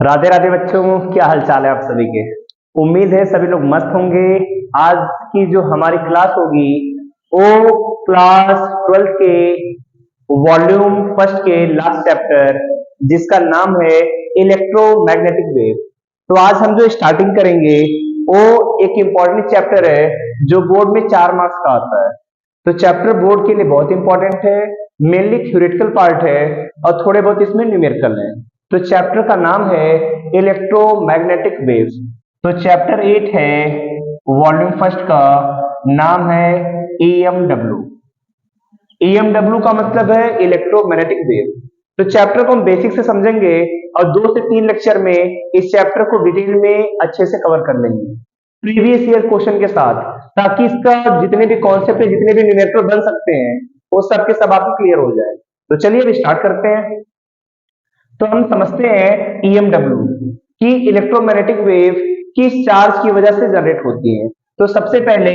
राधे राधे बच्चों, क्या हाल चाल है आप सभी के। उम्मीद है सभी लोग मस्त होंगे। आज की जो हमारी क्लास होगी वो क्लास 12 के वॉल्यूम फर्स्ट के लास्ट चैप्टर, जिसका नाम है इलेक्ट्रोमैग्नेटिक वेव। तो आज हम जो स्टार्टिंग करेंगे वो एक इम्पॉर्टेंट चैप्टर है जो बोर्ड में 4 मार्क्स का आता है। तो चैप्टर बोर्ड के लिए बहुत इंपॉर्टेंट है, मेनली थ्योरेटिकल पार्ट है और थोड़े बहुत इसमें न्यूमेरिकल है। तो चैप्टर का नाम है इलेक्ट्रोमैग्नेटिक वेव्स। तो चैप्टर 8 है वॉल्यूम फर्स्ट का, नाम है EMW। EMW का मतलब है इलेक्ट्रोमैग्नेटिक वेव। तो चैप्टर को हम बेसिक से समझेंगे और 2 से 3 लेक्चर में इस चैप्टर को डिटेल में अच्छे से कवर कर लेंगे प्रीवियस ईयर क्वेश्चन के साथ, ताकि इसका जितने भी कॉन्सेप्ट है, जितने भी न्यूमेरिकल बन सकते हैं, वो सब के सब आपको क्लियर हो जाए। तो चलिए अब स्टार्ट करते हैं। तो हम समझते हैं EMW कि इलेक्ट्रोमैग्नेटिक वेव किस चार्ज की वजह से जनरेट होती है। तो सबसे पहले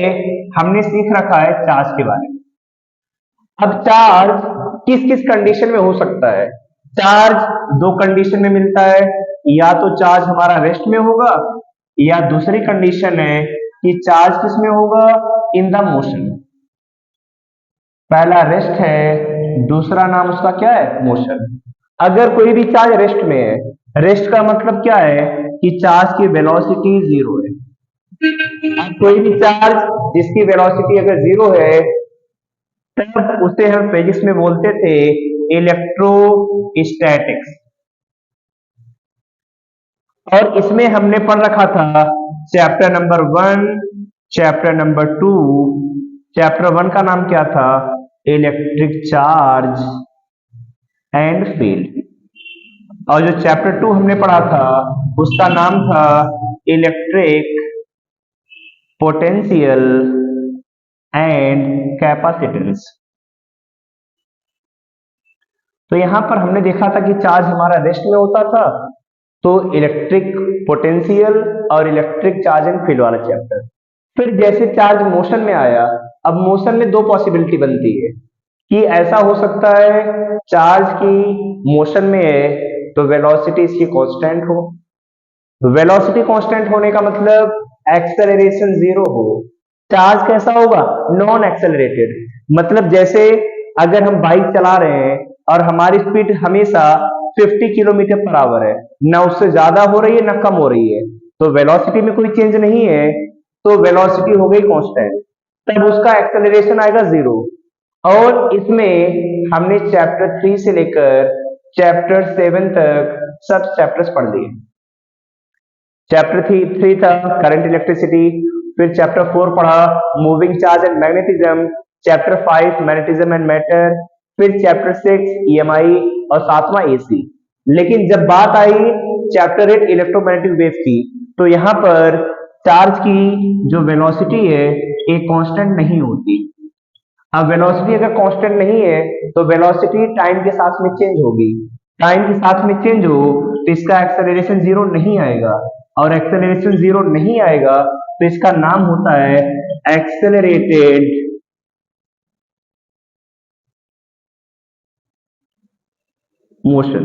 हमने सीख रखा है चार्ज के बारे में। अब चार्ज किस किस कंडीशन में हो सकता है। चार्ज 2 कंडीशन में मिलता है, या तो चार्ज हमारा रेस्ट में होगा, या दूसरी कंडीशन है कि चार्ज किस में होगा, इन द मोशन। पहला रेस्ट है, दूसरा नाम उसका क्या है, मोशन। अगर कोई भी चार्ज रेस्ट में है, रेस्ट का मतलब क्या है कि चार्ज की वेलोसिटी जीरो है। अब कोई भी चार्ज जिसकी वेलोसिटी अगर जीरो है, तब उसे हम फिजिक्स में बोलते थे इलेक्ट्रोस्टैटिक्स। और इसमें हमने पढ़ रखा था chapter number 1, chapter number 2। Chapter 1 का नाम क्या था, इलेक्ट्रिक चार्ज एंड फील्ड। और जो चैप्टर 2 हमने पढ़ा था उसका नाम था इलेक्ट्रिक पोटेंशियल एंड कैपेसिटेंस। तो यहां पर हमने देखा था कि चार्ज हमारा रेस्ट में होता था, तो इलेक्ट्रिक पोटेंशियल और इलेक्ट्रिक चार्ज एंड फील्ड वाला चैप्टर। फिर जैसे चार्ज मोशन में आया, अब मोशन में 2 पॉसिबिलिटी बनती है कि ऐसा हो सकता है चार्ज की मोशन में है तो वेलोसिटी इसकी कांस्टेंट हो। वेलोसिटी कांस्टेंट होने का मतलब एक्सेलरेशन जीरो हो। चार्ज कैसा होगा, नॉन एक्सेलरेटेड। मतलब जैसे अगर हम बाइक चला रहे हैं और हमारी स्पीड हमेशा 50 किलोमीटर पर आवर है, ना उससे ज्यादा हो रही है ना कम हो रही है, तो वेलोसिटी में कोई चेंज नहीं है, तो वेलोसिटी हो गई कांस्टेंट। तब उसका एक्सेलरेशन आएगा जीरो। और इसमें हमने चैप्टर 3 से लेकर चैप्टर 7 तक सब चैप्टर्स पढ़ लिए। चैप्टर 3 था करंट इलेक्ट्रिसिटी, फिर चैप्टर 4 पढ़ा moving charge and magnetism, chapter 5 magnetism and matter, फिर चैप्टर 6 EMI और 7वां AC। लेकिन जब बात आई चैप्टर 8 इलेक्ट्रोमैग्नेटिक वेव की, तो यहाँ पर चार्ज की जो वेलोसिटी है एक कांस्टेंट नहीं होती। अब वेलोसिटी अगर कांस्टेंट नहीं है तो वेलोसिटी टाइम के साथ में चेंज होगी। टाइम के साथ में चेंज हो तो इसका एक्सेलरेशन जीरो नहीं आएगा, और एक्सेलरेशन जीरो नहीं आएगा तो इसका नाम होता है एक्सेलरेटेड मोशन।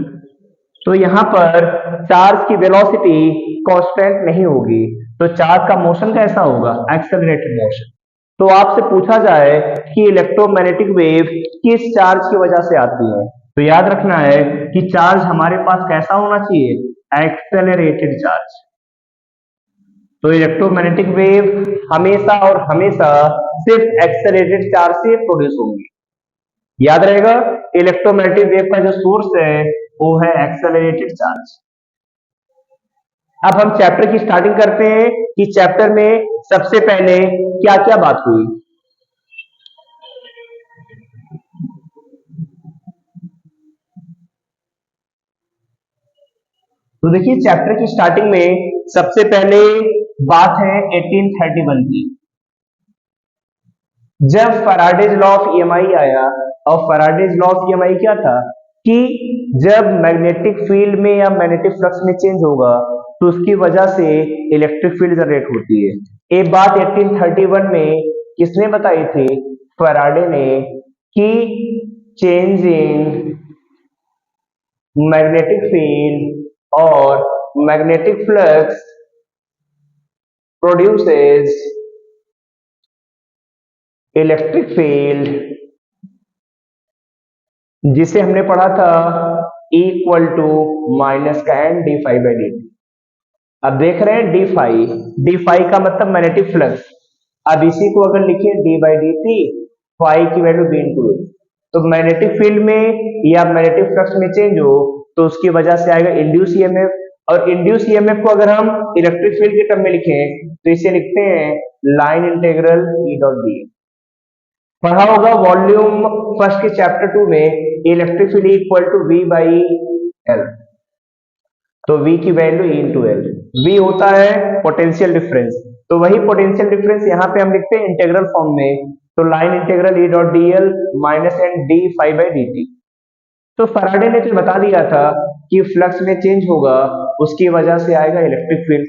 तो यहां पर चार्ज की वेलोसिटी कांस्टेंट नहीं होगी, तो चार्ज का मोशन कैसा होगा, एक्सेलरेटेड मोशन। तो आपसे पूछा जाए कि इलेक्ट्रोमैग्नेटिक वेव किस चार्ज की वजह से आती है, तो याद रखना है कि चार्ज हमारे पास कैसा होना चाहिए, एक्सेलरेटेड चार्ज। तो इलेक्ट्रोमैग्नेटिक वेव हमेशा और हमेशा सिर्फ एक्सेलरेटेड चार्ज से प्रोड्यूस होंगी। याद रहेगा, इलेक्ट्रोमैग्नेटिक वेव का जो सोर्स है वो है एक्सेलरेटेड चार्ज। अब हम चैप्टर की स्टार्टिंग करते हैं कि चैप्टर में सबसे पहले क्या क्या बात हुई। तो देखिए चैप्टर की स्टार्टिंग में सबसे पहले बात है 1831 की, जब फैराडेज लॉ ऑफ EMI आया। और फैराडेज लॉ ऑफ EMI क्या था कि जब मैग्नेटिक फील्ड में या मैग्नेटिक फ्लक्स में चेंज होगा तो उसकी वजह से इलेक्ट्रिक फील्ड जनरेट होती है। ये बात 1831 में किसने बताई थी, फैराडे ने, कि चेंज इन मैग्नेटिक फील्ड और magnetic flux produces electric field, जिसे हमने पढ़ा था इक्वल टू माइनस का N D phi by D T. अब देख रहे हैं डी फाई का मतलब मैग्नेटिक फ्लक्स। अब इसी को अगर लिखे D by D T, phi की वैल्यू बी इंटू ए, तो मैग्नेटिक फील्ड में या मैग्नेटिक फ्लक्स में चेंज हो तो उसकी वजह से आएगा इंड्यूस ईएमएफ, और इंड्यूस ईएमएफ को अगर हम इलेक्ट्रिक फील्ड के टर्म में लिखें तो इसे लिखते हैं line integral E dot D. पढ़ा होगा वॉल्यूम फर्स्ट के चैप्टर 2 में electric field equal to V by L, तो V की वैल्यू E इंटू एल। V होता है पोटेंशियल डिफरेंस, तो वही पोटेंशियल डिफरेंस यहाँ पे हम लिखते हैं इंटीग्रल फॉर्म में, तो line integral E dot D L minus N D phi by D T. तो फैराडे ने तो बता दिया था कि फ्लक्स में चेंज होगा, उसकी वजह से आएगा इलेक्ट्रिक फील्ड।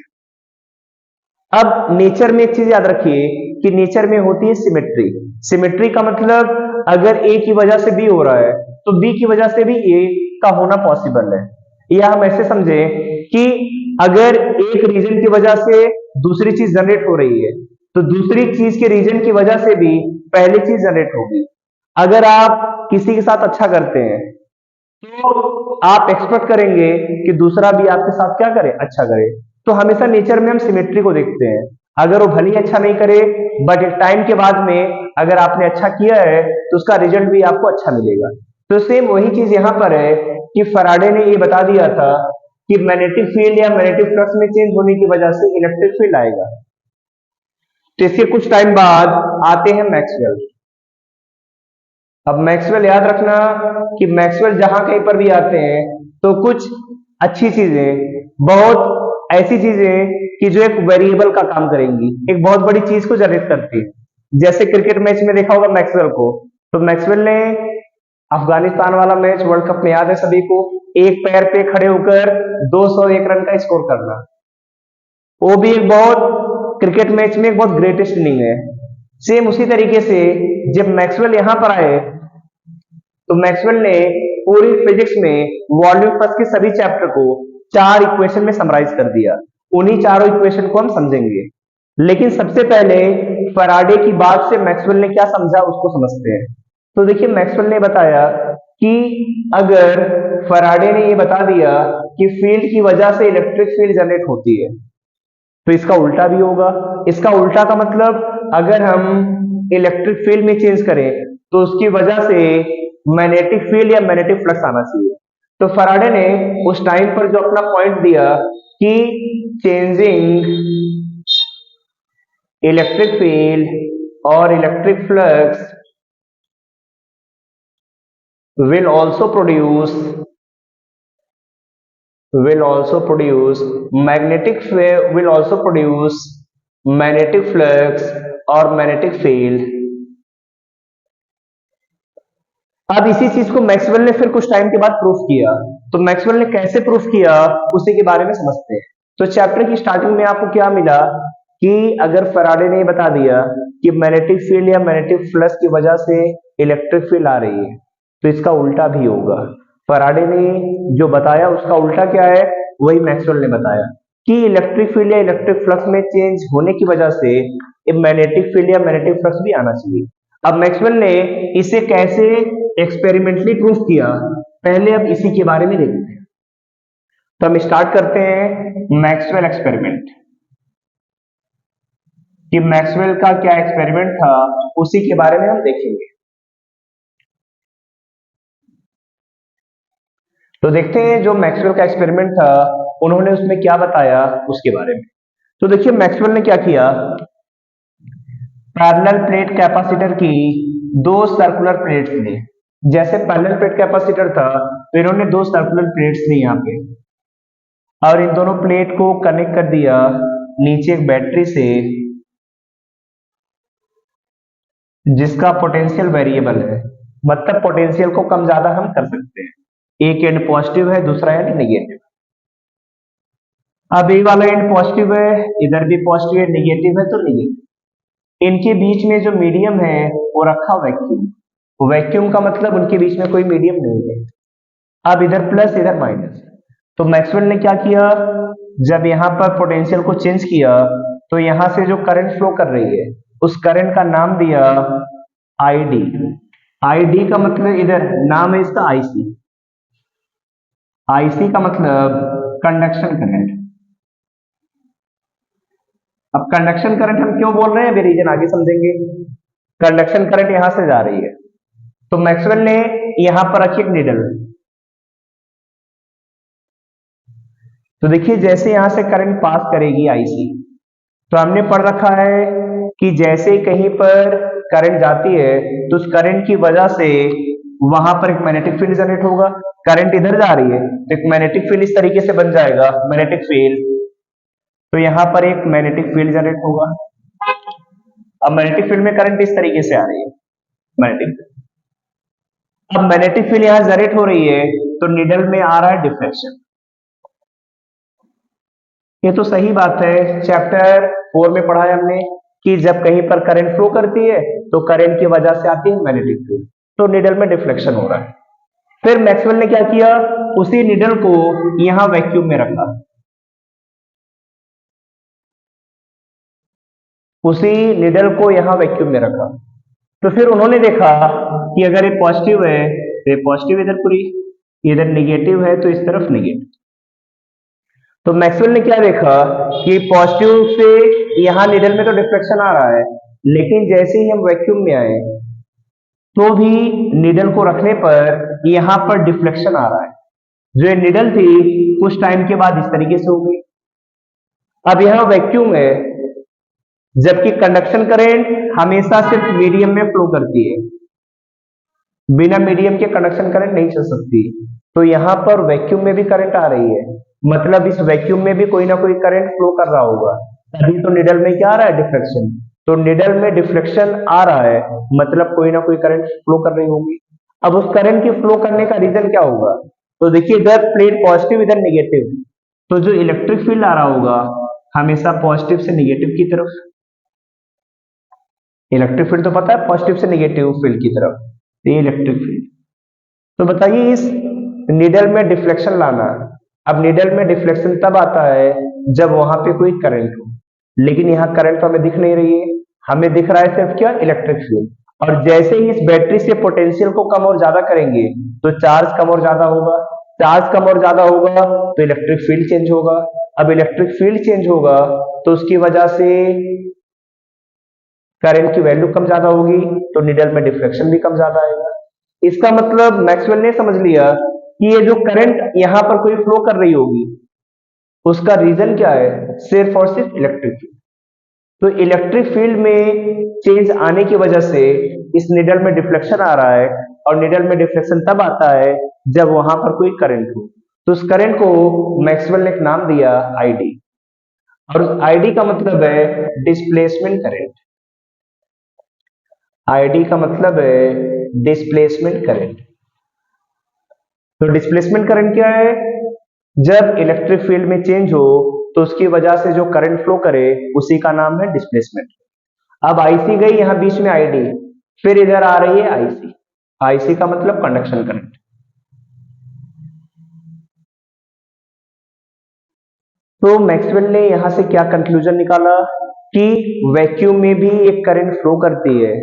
अब नेचर में एक चीज याद रखिए कि नेचर में होती है सिमेट्री। सिमेट्री का मतलब अगर ए की वजह से बी हो रहा है तो बी की वजह से भी ए का होना पॉसिबल है। या हम ऐसे समझे कि अगर एक रीजन की वजह से दूसरी चीज जनरेट हो रही है तो दूसरी चीज के रीजन की वजह से भी पहली चीज जनरेट होगी। अगर आप किसी के साथ अच्छा करते हैं तो आप एक्सपेक्ट करेंगे कि दूसरा भी आपके साथ क्या करे, अच्छा करे। तो हमेशा नेचर में हम सिमेट्री को देखते हैं। अगर वो भले ही अच्छा नहीं करे बट एक टाइम के बाद में अगर आपने अच्छा किया है तो उसका रिजल्ट भी आपको अच्छा मिलेगा। तो सेम वही चीज यहाँ पर है कि फैराडे ने ये बता दिया था कि मैग्नेटिक फील्ड या मैग्नेटिक फ्लक्स में चेंज होने की वजह से इलेक्ट्रिक फील्ड आएगा। तो इसके कुछ टाइम बाद आते हैं मैक्सवेल। अब मैक्सवेल याद रखना कि मैक्सवेल जहां कहीं पर भी आते हैं तो कुछ अच्छी चीजें, बहुत ऐसी चीजें कि जो एक वेरिएबल का काम करेंगी, एक बहुत बड़ी चीज को जनरेट करती है। जैसे क्रिकेट मैच में देखा होगा मैक्सवेल को, तो मैक्सवेल ने अफगानिस्तान वाला मैच वर्ल्ड कप में याद है सभी को, एक पैर पे खड़े होकर 201 रन का स्कोर करना, वो भी एक बहुत क्रिकेट मैच में एक बहुत ग्रेटेस्ट इनिंग है। सेम उसी तरीके से जब मैक्सवेल यहां पर आए तो मैक्सवेल ने पूरी फिजिक्स में वॉल्यूम फर्स्ट के सभी चैप्टर को 4 इक्वेशन में समराइज कर दिया। उन्हीं चारों इक्वेशन को हम समझेंगे, लेकिन सबसे पहले फैराडे की बात से मैक्सवेल ने क्या समझा उसको समझते हैं। तो देखिए मैक्सवेल ने बताया कि अगर फैराडे ने ये बता दिया कि फील्ड की वजह से इलेक्ट्रिक फील्ड जनरेट होती है तो इसका उल्टा भी होगा। इसका उल्टा का मतलब अगर हम इलेक्ट्रिक फील्ड में चेंज करें तो उसकी वजह से मैग्नेटिक फील्ड या मैग्नेटिक फ्लक्स आना चाहिए। तो फैराडे ने उस टाइम पर जो अपना पॉइंट दिया कि चेंजिंग इलेक्ट्रिक फील्ड और electric flux will also produce magnetic flux और magnetic field। अब इसी चीज को मैक्सवेल ने फिर कुछ टाइम के बाद प्रूफ किया। तो मैक्सवेल ने कैसे प्रूफ किया उसी के बारे में समझते हैं। तो चैप्टर की स्टार्टिंग में आपको क्या मिला कि अगर फैराडे ने बता दिया कि मैग्नेटिक फील्ड या मैग्नेटिक फ्लक्स की वजह से इलेक्ट्रिक फील्ड आ रही है तो इसका उल्टा भी होगा। फैराडे ने जो बताया उसका उल्टा क्या है, वही मैक्सवेल ने बताया कि इलेक्ट्रिक फील्ड या इलेक्ट्रिक फ्लक्स में चेंज होने की वजह से मैग्नेटिक फील्ड या मैग्नेटिक फ्लक्स भी आना चाहिए। अब मैक्सवेल ने इसे कैसे एक्सपेरिमेंटली प्रूफ किया, पहले अब इसी के बारे में देखते हैं। तो हम स्टार्ट करते हैं मैक्सवेल एक्सपेरिमेंट कि मैक्सवेल का क्या एक्सपेरिमेंट था, उसी के बारे में हम देखेंगे। तो देखते हैं जो मैक्सवेल का एक्सपेरिमेंट था उन्होंने उसमें क्या बताया उसके बारे में। तो देखिए मैक्सवेल ने क्या किया, पैरेलल प्लेट कैपेसिटर की 2 सर्कुलर प्लेट्स ली। जैसे पैरेलल प्लेट कैपेसिटर था तो इन्होंने 2 सर्कुलर प्लेट्स ली यहाँ पे, और इन दोनों प्लेट को कनेक्ट कर दिया नीचे एक बैटरी से जिसका पोटेंशियल वेरिएबल है, मतलब पोटेंशियल को कम ज्यादा हम कर सकते हैं। एक एंड पॉजिटिव है, दूसरा एंड नेगेटिव। अब ये वाला एंड पॉजिटिव है, इधर भी पॉजिटिव है, नेगेटिव है तो नेगेटिव। इनके बीच में जो मीडियम है वो रखा वैक्यूम। वैक्यूम का मतलब उनके बीच में कोई मीडियम नहीं है। अब इधर प्लस इधर माइनस। तो मैक्सवेल ने क्या किया, जब यहाँ पर पोटेंशियल को चेंज किया तो यहाँ से जो करंट फ्लो कर रही है उस करंट का नाम दिया आईडी। आईडी का मतलब इधर नाम है इसका आईसी। आईसी का मतलब कंडक्शन करंट। अब कंडक्शन करंट हम क्यों बोल रहे हैं अभी रीजन आगे समझेंगे। कंडक्शन करंट यहां से जा रही है तो मैक्सवेल ने यहां पर रखी एक नीडल। तो देखिए जैसे यहां से करंट पास करेगी आईसी तो हमने पढ़ रखा है कि जैसे कहीं पर करंट जाती है तो उस करंट की वजह से वहां पर एक मैग्नेटिक फील्ड जनरेट होगा। करंट इधर जा रही है तो एक मैग्नेटिक फील्ड इस तरीके से बन जाएगा मैग्नेटिक फील्ड। तो यहां पर एक मैग्नेटिक फील्ड जनरेट होगा। अब मैग्नेटिक फील्ड में करंट इस तरीके से आ रही है मैग्नेटिक फील्ड। अब मैग्नेटिक फील्ड यहां जनरेट हो रही है तो निडल में आ रहा है डिफ्लेक्शन। ये तो सही बात है, चैप्टर 4 में पढ़ा है हमने कि जब कहीं पर करंट फ्लो करती है तो करंट की वजह से आती है मैग्नेटिक फील्ड, तो निडल में डिफ्लेक्शन हो रहा है। फिर मैक्सवेल ने क्या किया, उसी निडल को यहां वैक्यूम में रखा। उसी निडल को यहां वैक्यूम में रखा तो फिर उन्होंने देखा कि अगर ये पॉजिटिव है तो ये पॉजिटिव इधर पूरी, इधर नेगेटिव है तो इस तरफ नेगेटिव। तो मैक्सवेल ने क्या देखा कि पॉजिटिव से यहां निडल में तो डिफ्लेक्शन आ रहा है, लेकिन जैसे ही हम वैक्यूम में आए तो भी निडल को रखने पर यहां पर डिफ्लेक्शन आ रहा है। जो ये निडल थी कुछ टाइम के बाद इस तरीके से हो गई। अब यहां वैक्यूम है जबकि कंडक्शन करंट हमेशा सिर्फ मीडियम में फ्लो करती है, बिना मीडियम के कंडक्शन करंट नहीं चल सकती। तो यहां पर वैक्यूम में भी करंट आ रही है, मतलब इस वैक्यूम में भी कोई ना कोई करंट फ्लो कर रहा होगा, तभी तो निडल में क्या आ रहा है डिफ्लेक्शन। तो निडल में डिफ्लेक्शन आ रहा है मतलब कोई ना कोई करंट फ्लो कर रही होगी। अब उस करंट के फ्लो करने का रीजन क्या होगा, तो देखिए इधर प्लेट पॉजिटिव इधर नेगेटिव, तो जो इलेक्ट्रिक फील्ड आ रहा होगा हमेशा पॉजिटिव से नेगेटिव की तरफ। इलेक्ट्रिक फील्ड तो पता है पॉजिटिव से नेगेटिव फील्ड की तरफ, ये इलेक्ट्रिक फील्ड। तो बताइए इस निडल में डिफ्लेक्शन लाना। अब निडल में डिफ्लेक्शन तब आता है जब वहां पे कोई करंट हो, लेकिन यहाँ करंट तो हमें दिख नहीं रही है, हमें दिख रहा है सिर्फ क्या, इलेक्ट्रिक फील्ड। और जैसे ही इस बैटरी से पोटेंशियल को कम और ज्यादा करेंगे तो चार्ज कम और ज्यादा होगा, चार्ज कम और ज्यादा होगा तो इलेक्ट्रिक फील्ड चेंज होगा। अब इलेक्ट्रिक फील्ड चेंज होगा तो उसकी वजह से करंट की वैल्यू कम ज्यादा होगी तो निडल में डिफ्लेक्शन भी कम ज्यादा आएगा। इसका मतलब मैक्सवेल ने समझ लिया कि ये जो करंट यहां पर कोई फ्लो कर रही होगी उसका रीजन क्या है, सिर्फ और सिर्फ इलेक्ट्रिक फील्ड। तो इलेक्ट्रिक फील्ड में चेंज आने की वजह से इस निडल में डिफ्लेक्शन आ रहा है, और निडल में डिफ्लेक्शन तब आता है जब वहां पर कोई करंट हो। तो उस करंट को मैक्सवेल ने एक नाम दिया आईडी, और उस आईडी का मतलब है डिस्प्लेसमेंट करंट। आईडी का मतलब है डिस्प्लेसमेंट करंट। तो डिस्प्लेसमेंट करंट क्या है, जब इलेक्ट्रिक फील्ड में चेंज हो तो उसकी वजह से जो करंट फ्लो करे उसी का नाम है डिस्प्लेसमेंट। अब आईसी गई यहां बीच में आईडी, फिर इधर आ रही है आईसी। आईसी का मतलब कंडक्शन करंट। तो मैक्सवेल ने यहां से क्या कंक्लूजन निकाला कि वैक्यूम में भी एक करंट फ्लो करती है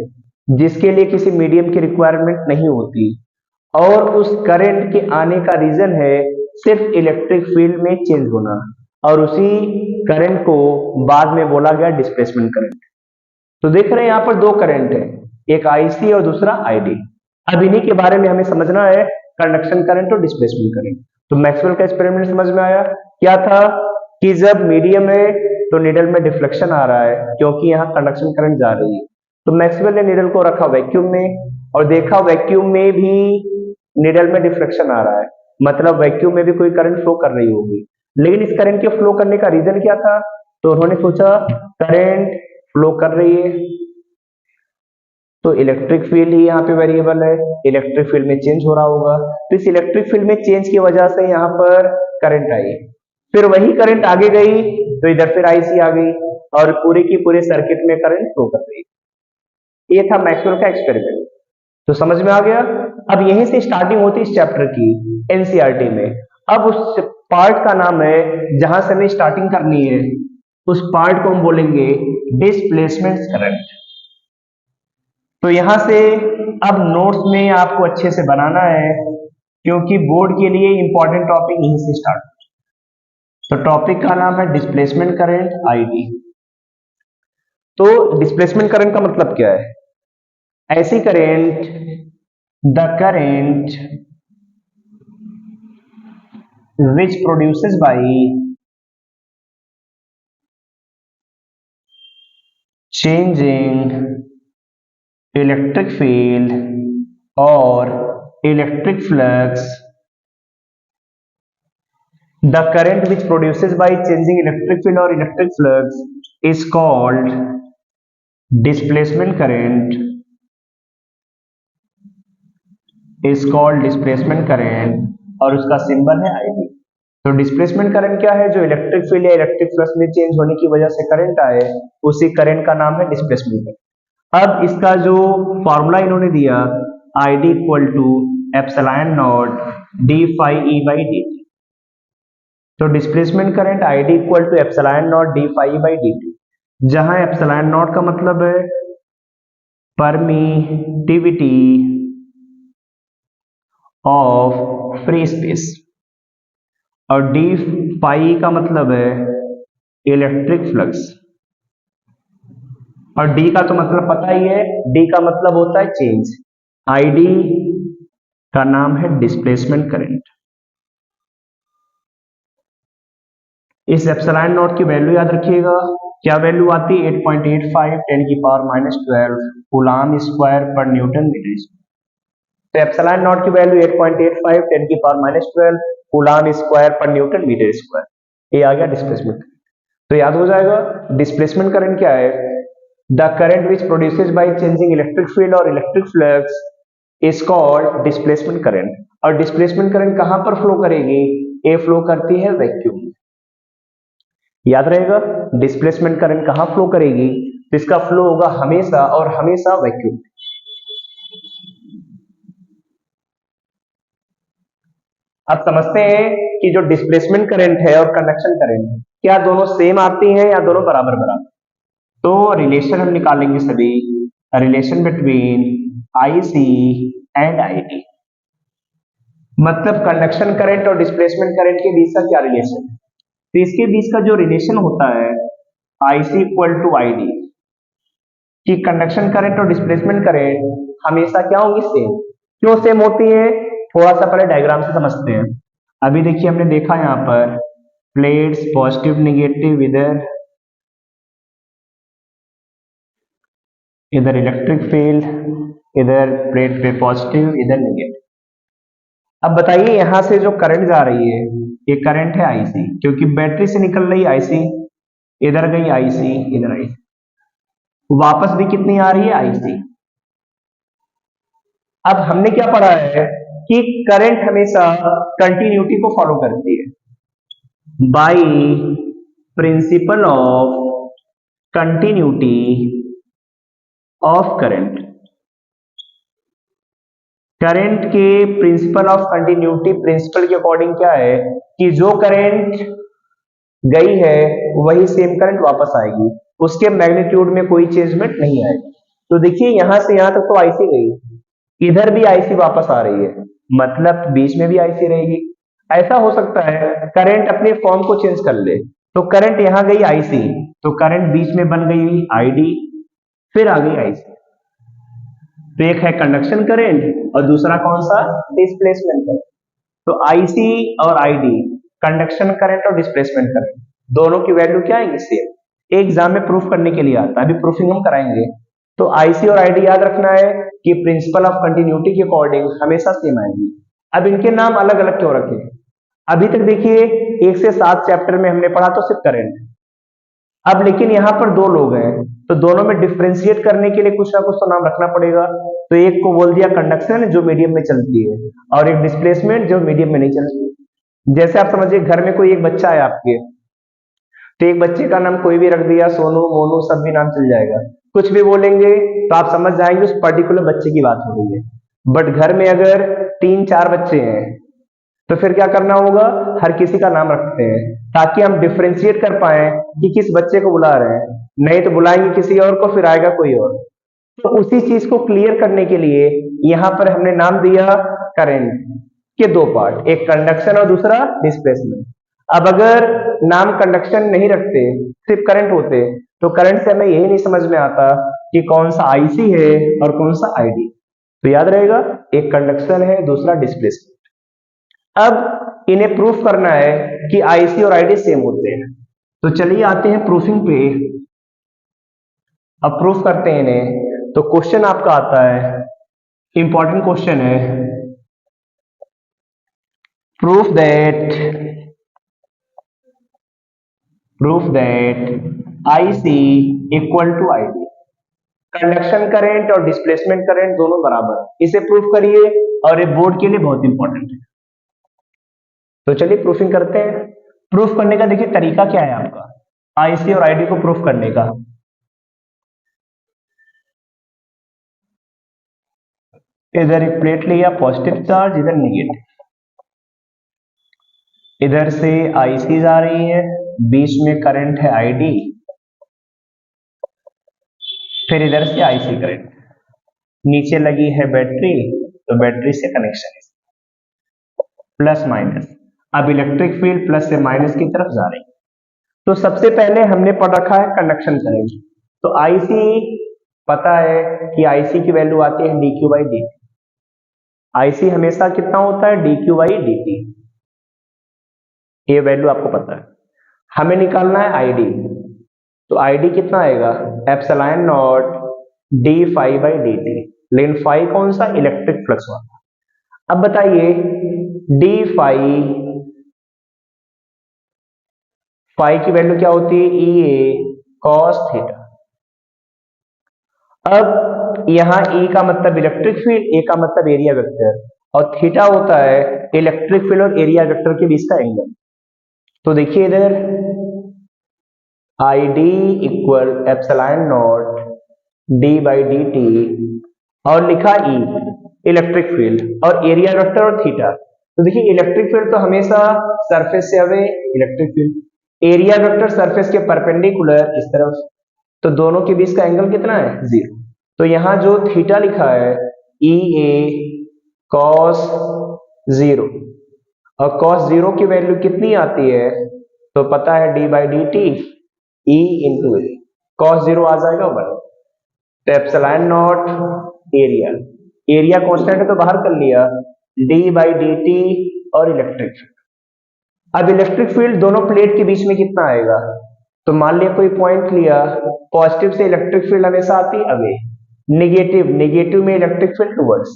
जिसके लिए किसी मीडियम की रिक्वायरमेंट नहीं होती, और उस करंट के आने का रीजन है सिर्फ इलेक्ट्रिक फील्ड में चेंज होना, और उसी करंट को बाद में बोला गया डिस्प्लेसमेंट करंट। तो देख रहे हैं यहां पर दो करंट है, एक आईसी और दूसरा आईडी। अब इन्हीं के बारे में हमें समझना है, कंडक्शन करंट और डिस्प्लेसमेंट करंट। तो मैक्सवेल का एक्सपेरिमेंट समझ में आया, क्या था कि जब मीडियम है तो निडल में डिफ्लेक्शन आ रहा है क्योंकि यहाँ कंडक्शन करंट जा रही है। तो मैक्सवेल ने निडल को रखा वैक्यूम में और देखा वैक्यूम में भी निडल में डिफ्लेक्शन आ रहा है, मतलब वैक्यूम में भी कोई करंट फ्लो कर रही होगी। लेकिन इस करंट के फ्लो करने का रीजन क्या था, तो उन्होंने सोचा करंट फ्लो कर रही है तो इलेक्ट्रिक फील्ड ही यहाँ पे वेरिएबल है, इलेक्ट्रिक फील्ड में चेंज हो रहा होगा, तो इस इलेक्ट्रिक फील्ड में चेंज की वजह से यहाँ पर करंट आई, फिर वही करंट आगे गई तो इधर फिर आईसी आ गई और पूरे की पूरे सर्किट में करंट फ्लो कर रही। ये था मैक्सवेल का एक्सपेरिमेंट। तो समझ में आ गया। अब यहीं से स्टार्टिंग होती है इस चैप्टर की एनसीईआरटी में। अब उस पार्ट का नाम है जहां से हमें स्टार्टिंग करनी है, उस पार्ट को हम बोलेंगे डिस्प्लेसमेंट करंट। तो यहां से अब नोट्स में आपको अच्छे से बनाना है, क्योंकि बोर्ड के लिए इंपॉर्टेंट टॉपिक यहीं से स्टार्ट। तो टॉपिक का नाम है डिस्प्लेसमेंट करंट आईडी। तो डिस्प्लेसमेंट करंट का मतलब क्या है? ऐसी current, the current which produces by changing electric field or electric flux. The current which produces by changing electric field or electric flux is called displacement current, is called displacement current, और उसका symbol है ID. तो displacement current क्या है? जो electric field या electric flux में change होने की वजह से करंट आए, उसी करंट का नाम है डिस्प्लेसमेंट करंट। अब इसका जो फॉर्मूला इन्होंने दिया, ID equal to epsilon naught D phi E by D T. तो displacement current ID equal to epsilon naught D phi E by D t, जहां एप्सिलॉन नॉट का मतलब है परमिटिविटी ऑफ फ्री स्पेस, और d pi का मतलब है electric flux, और डी का तो मतलब पता ही है, डी का मतलब होता है चेंज। आईडी का नाम है डिस्प्लेसमेंट करंट। इस एप्सिलॉन नॉट की वैल्यू याद रखिएगा, क्या वैल्यू आती है? 8.85 10 की पावर -12 कूलॉम स्क्वायर पर न्यूटन मीटर। तो एप्सिलॉन नॉट की वैल्यू 8.85 10 की पावर -12 कूलॉम स्क्वायर पर न्यूटन मीटर स्क्वायर, ये आ गया डिस्प्लेसमेंट। तो याद हो जाएगा डिस्प्लेसमेंट करंट क्या है? The current which produces by changing electric field और electric flux is called displacement current. और डिस्प्लेसमेंट करंट कहां पर फ्लो करेगी? ये फ्लो करती है वैक्यूम। याद रहेगा, डिस्प्लेसमेंट करंट कहां फ्लो करेगी? तो इसका फ्लो होगा हमेशा और हमेशा वैक्यूम। अब समझते हैं कि जो डिस्प्लेसमेंट करंट है और कंडक्शन करंट, क्या दोनों सेम आती हैं या दोनों बराबर बराबर? तो रिलेशन हम निकालेंगे सभी, relation between IC and ID. मतलब कंडक्शन करंट और डिस्प्लेसमेंट करंट के बीच का क्या रिलेशन है? तो इसके बीच का जो रिलेशन होता है आईसी इक्वल टू आईडी, कि कंडक्शन करंट और डिस्प्लेसमेंट करंट हमेशा क्या होंगी? सेम। क्यों सेम होती है? थोड़ा सा पहले डायग्राम से समझते हैं। अभी देखिए, हमने देखा यहां पर प्लेट्स पॉजिटिव नेगेटिव, इधर इलेक्ट्रिक फील्ड, इधर प्लेट पे पॉजिटिव, इधर नेगेटिव। अब बताइए, यहां से जो करंट जा रही है, ये करंट है आईसी, क्योंकि बैटरी से निकल रही आईसी, इधर गई आईसी, इधर आई, वापस भी कितनी आ रही है? आईसी। अब हमने क्या पढ़ा है कि करंट हमेशा कंटिन्यूटी को फॉलो करती है by principle of continuity of current. Current के प्रिंसिपल ऑफ कंटिन्यूटी, प्रिंसिपल के अकॉर्डिंग क्या है कि जो करंट गई है वही सेम करंट वापस आएगी, उसके मैग्नीट्यूड में कोई चेंजमेंट नहीं आएगी। तो देखिए, यहां से यहां तक तो आईसी गई, इधर भी आईसी वापस आ रही है, मतलब बीच में भी आईसी रहेगी। ऐसा हो सकता है करंट अपने फॉर्म को चेंज कर ले, तो करंट यहां गई आईसी, तो करंट बीच में बन गई आईडी, फिर आ गई आईसी। तो एक है कंडक्शन करंट और दूसरा कौन सा? Displacement current. तो आईसी और आईडी, कंडक्शन करंट और डिस्प्लेसमेंट करंट, दोनों की वैल्यू क्या आएंगी? सेम। एग्जाम में प्रूफ करने के लिए आता है, अभी प्रूफिंग हम कराएंगे। तो आईसी और आईडी याद रखना है कि प्रिंसिपल ऑफ कंटिन्यूटी के अकॉर्डिंग हमेशा सेम आएंगी। अब इनके नाम अलग अलग क्यों रखे? अभी तक देखिए 1 से 7 चैप्टर में हमने पढ़ा तो सिर्फ करंट। अब लेकिन यहां पर दो लोग हैं, तो दोनों में डिफ्रेंशिएट करने के लिए कुछ ना कुछ तो नाम रखना पड़ेगा। तो एक को बोल दिया कंडक्शन, जो मीडियम में चलती है, और एक डिस्प्लेसमेंट, जो मीडियम में नहीं चलती। जैसे आप समझिए, घर में कोई एक बच्चा है आपके, तो एक बच्चे का नाम कोई भी रख दिया, सोनू मोनू सब भी नाम चल जाएगा, कुछ भी बोलेंगे तो आप समझ जाएंगे उस पर्टिकुलर बच्चे की बात हो रही है। बट घर में अगर 3-4 बच्चे हैं, तो फिर क्या करना होगा, हर किसी का नाम रखते हैं ताकि हम डिफरेंशिएट कर पाए कि किस बच्चे को बुला रहे हैं, नहीं तो बुलाएंगे किसी और को, फिर आएगा कोई और। तो उसी चीज को क्लियर करने के लिए यहां पर हमने नाम दिया करंट के दो पार्ट, एक कंडक्शन और दूसरा डिस्प्लेसमेंट। अब अगर नाम कंडक्शन नहीं रखते, सिर्फ करंट होते, तो करंट से हमें यही नहीं समझ में आता कि कौन सा आईसी है और कौन सा आईडी। तो याद रहेगा, एक कंडक्शन है, दूसरा डिस्प्लेसमेंट। अब इन्हें प्रूफ करना है कि आईसी और आईडी सेम होते हैं। तो चलिए आते हैं प्रूफिंग पे। अब प्रूफ करते हैं इन्हें। तो क्वेश्चन आपका आता है, इंपॉर्टेंट क्वेश्चन है, proof that IC equal to ID. Conduction current और डिस्प्लेसमेंट करंट दोनों बराबर, इसे प्रूफ करिए, और ये बोर्ड के लिए बहुत इंपॉर्टेंट है। तो चलिए प्रूफिंग करते हैं। प्रूफ करने का देखिए तरीका क्या है आपका, आईसी और आईडी को प्रूफ करने का। इधर एक प्लेट लिया पॉजिटिव चार्ज, इधर नेगेटिव, इधर से आईसी जा रही है, बीच में करंट है आईडी, फिर इधर से आईसी करंट, नीचे लगी है बैटरी, तो बैटरी से कनेक्शन है, प्लस माइनस। अब इलेक्ट्रिक फील्ड प्लस से माइनस की तरफ जा रही है। तो सबसे पहले हमने पढ़ रखा है कंडक्शन करंट। तो आईसी पता है कि आईसी की वैल्यू आती है dq बाई dt। आईसी हमेशा कितना होता है, dq बाई dt, ये वैल्यू आपको पता है। हमें निकालना है आईडी। तो आईडी कितना आएगा, epsilon naught D phi by D T, लेकिन फाई कौन सा, इलेक्ट्रिक फ्लक्स वाला। अब बताइए डी फाई, फाई की वैल्यू क्या होती है, ई ए कॉस थीटा। अब यहां ई का मतलब इलेक्ट्रिक फील्ड, ए का मतलब एरिया वेक्टर, और थीटा होता है इलेक्ट्रिक फील्ड और एरिया वेक्टर के बीच का एंगल। तो देखिए इधर I D equal epsilon naught D by D T, और लिखा ई इलेक्ट्रिक फील्ड और एरिया वेक्टर और थीटा। तो देखिए इलेक्ट्रिक फील्ड तो हमेशा सरफेस से away electric field, area vector surface के परपेंडिकुलर इस तरफ, तो दोनों के बीच का एंगल कितना है, 0। तो यहां जो थीटा लिखा है ई ए कॉस 0, और कॉस 0 की वैल्यू कितनी आती है, तो पता है D by D T E into A, cos 0 आ जाएगा 1। तो epsilon not area, area constant है तो बाहर कर लिया, डी बाई डी टी और इलेक्ट्रिक फील्ड। अब इलेक्ट्रिक फील्ड दोनों प्लेट के बीच में कितना आएगा, तो मान लिया कोई पॉइंट लिया, पॉजिटिव से इलेक्ट्रिक फील्ड हमेशा आती अवे, नेगेटिव में इलेक्ट्रिक फील्ड टुवर्ड्स।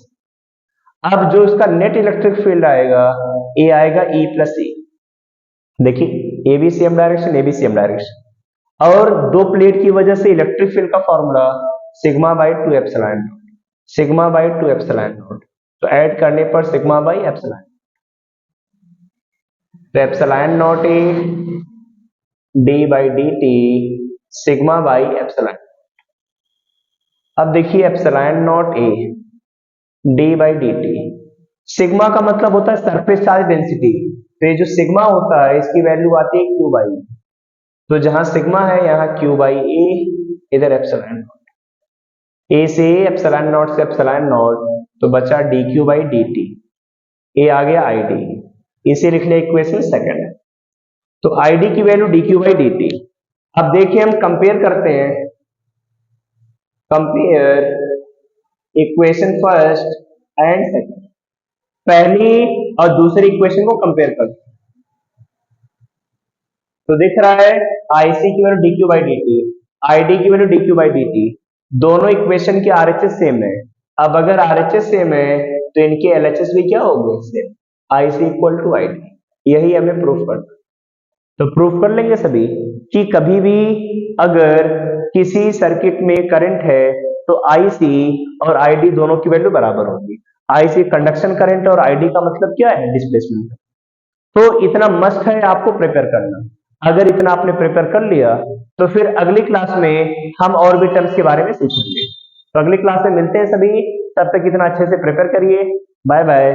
अब जो इसका नेट इलेक्ट्रिक फील्ड आएगा, ए आएगा ई प्लस ई। देखिए A B same direction, A B same direction, और दो प्लेट की वजह से इलेक्ट्रिक फील्ड का formula sigma by 2 epsilon not, sigma by 2 epsilon naught. तो ऐड करने पर सिग्मा बाई एप्सिलॉन, तो epsilon naught A D by D T sigma by epsilon. अब देखिए epsilon naught A D by D T, sigma का मतलब होता है सरफेस चार्ज डेंसिटी, तो ये जो सिग्मा होता है इसकी वैल्यू आती है क्यू बाई, तो जहां सिग्मा है यहाँ क्यू बाई ए, इधर एप्सिलॉन नॉट, ए से एप्सिलॉन नॉट से एप्सिलॉन नॉट, तो बचा d q by D t, A आ गया आई डी, इसे लिख लिया इक्वेशन सेकंड। तो आई डी की value d q by D T. अब देखिए हम कंपेयर करते हैं, compare equation first and second, पहली और दूसरी इक्वेशन को कंपेयर करते हैं। तो दिख रहा है आईसी की value d q by D t, I D की value d q by D t, दोनों इक्वेशन के आरएचएस सेम है। अब अगर आरएचएस सेम है तो इनके एलएचएस भी क्या होंगे, same, IC equal to I D. यही हमें प्रूफ करना। तो प्रूफ कर लेंगे सभी कि कभी भी अगर किसी सर्किट में करंट है तो आईसी और आईडी दोनों की वैल्यू बराबर होगी। आईसी कंडक्शन करंट और आईडी का मतलब क्या है, डिस्प्लेसमेंट। तो इतना मस्ट है आपको प्रिपेयर करना। अगर इतना आपने प्रिपेयर कर लिया तो फिर अगली क्लास में हम और भी टर्म्स के बारे में सीखेंगे। तो अगली क्लास में मिलते हैं सभी, तब तक इतना अच्छे से प्रिपेयर करिए। Bye bye.